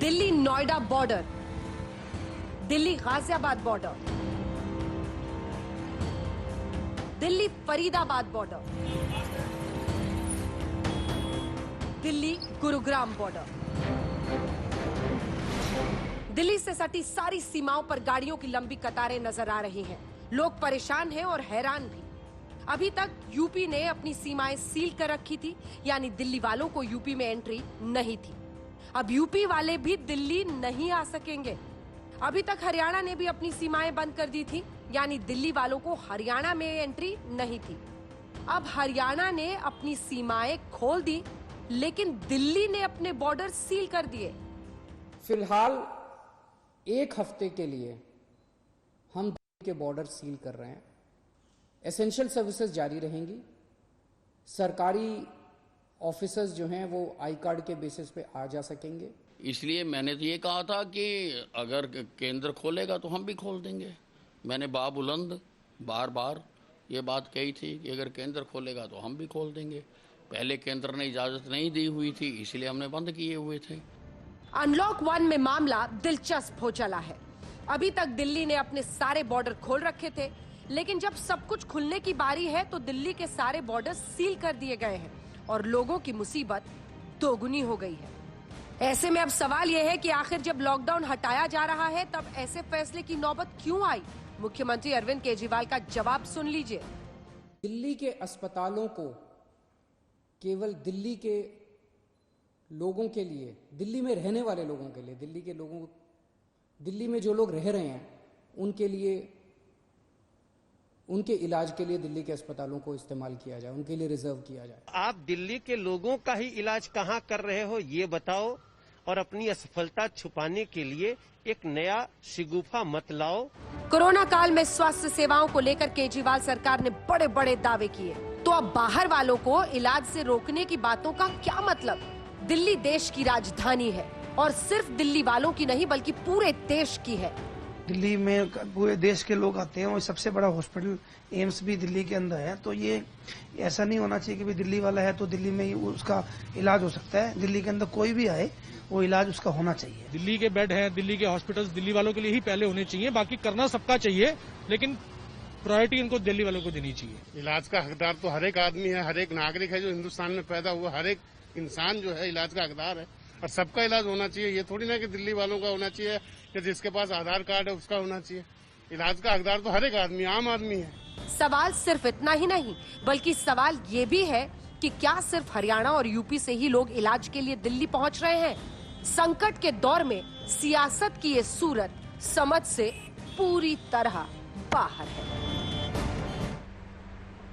Delhi Noida border, Delhi Ghaziabad border, Delhi Faridabad border, Delhi Gurugram border. Delhi से सटी सारी सीमाओं पर गाड़ियों की लंबी कतारें नजर आ रही हैं। लोग परेशान हैं और हैरान भी। अभी तक यूपी ने अपनी सीमाएं सील कर रखी थी, यानी दिल्ली वालों को यूपी में एंट्री नहीं थी। अब यूपी वाले भी दिल्ली नहीं आ सकेंगे। अभी तक हरियाणा ने भी अपनी सीमाएं बंद कर दी थी, यानी दिल्ली वालों को हरियाणा में एंट्री नहीं थी। अब हरियाणा ने अपनी सीमाएं खोल दी, लेकिन दिल्ली ने अपने बॉर्डर सील कर दिए। फिलहाल 1 हफ्ते के लिए हम दिल्ली के बॉर्डर सील कर रहे हैं। एसेंशियल सर्विसेज जारी रहेंगी। सरकारी ऑफिसर्स जो हैं वो आई कार्ड के बेसिस पे आ जा सकेंगे। इसलिए मैंने तो ये कहा था कि अगर केंद्र खोलेगा तो हम भी खोल देंगे। मैंने बाबुलंद बार बार ये बात कही थी कि अगर केंद्र खोलेगा तो हम भी खोल देंगे। पहले केंद्र ने इजाजत नहीं दी हुई थी, इसलिए हमने बंद किए हुए थे। अनलॉक 1 में मामला दिलचस्प हो चला है। अभी तक दिल्ली ने अपने सारे बॉर्डर खोल रखे थे, लेकिन जब सब कुछ खुलने की बारी है तो दिल्ली के सारे बॉर्डर सील कर दिए गए हैं और लोगों की मुसीबत दोगुनी हो गई है। ऐसे में अब सवाल यह है कि आखिर जब लॉकडाउन हटाया जा रहा है तब ऐसे फैसले की नौबत क्यों आई? मुख्यमंत्री अरविंद केजरीवाल का जवाब सुन लीजिए। दिल्ली के अस्पतालों को केवल दिल्ली के लोगों के लिए, दिल्ली में रहने वाले लोगों के लिए, दिल्ली में जो लोग रह रहे हैं उनके लिए, उनके इलाज के लिए दिल्ली के अस्पतालों को इस्तेमाल किया जाए, उनके लिए रिजर्व किया जाए। आप दिल्ली के लोगों का ही इलाज कहां कर रहे हो ये बताओ, और अपनी असफलता छुपाने के लिए एक नया शिगुफा मत लाओ। कोरोना काल में स्वास्थ्य सेवाओं को लेकर केजरीवाल सरकार ने बड़े बड़े दावे किए, तो अब बाहर वालों को इलाज से रोकने की बातों का क्या मतलब? दिल्ली देश की राजधानी है और सिर्फ दिल्ली वालों की नहीं बल्कि पूरे देश की है। दिल्ली में पूरे देश के लोग आते हैं और सबसे बड़ा हॉस्पिटल एम्स भी दिल्ली के अंदर है। तो ये ऐसा नहीं होना चाहिए कि भाई दिल्ली वाला है तो दिल्ली में ही उसका इलाज हो सकता है। दिल्ली के अंदर कोई भी आए वो इलाज उसका होना चाहिए। दिल्ली के बेड हैं, दिल्ली के हॉस्पिटल्स दिल्ली वालों के लिए ही पहले होने चाहिए। बाकी करना सबका चाहिए, लेकिन प्रायोरिटी इनको दिल्ली वालों को देनी चाहिए। इलाज का हकदार तो हर एक आदमी है, हर एक नागरिक है जो हिंदुस्तान में पैदा हुआ। हर एक इंसान जो है इलाज का हकदार है और सबका इलाज होना चाहिए। ये थोड़ी ना कि दिल्ली वालों का होना चाहिए कि जिसके पास आधार कार्ड है उसका होना चाहिए। इलाज का हकदार तो हर एक आदमी, आम आदमी है। सवाल सिर्फ इतना ही नहीं, बल्कि सवाल ये भी है कि क्या सिर्फ हरियाणा और यूपी से ही लोग इलाज के लिए दिल्ली पहुंच रहे हैं? संकट के दौर में सियासत की ये सूरत समझ से पूरी तरह बाहर है।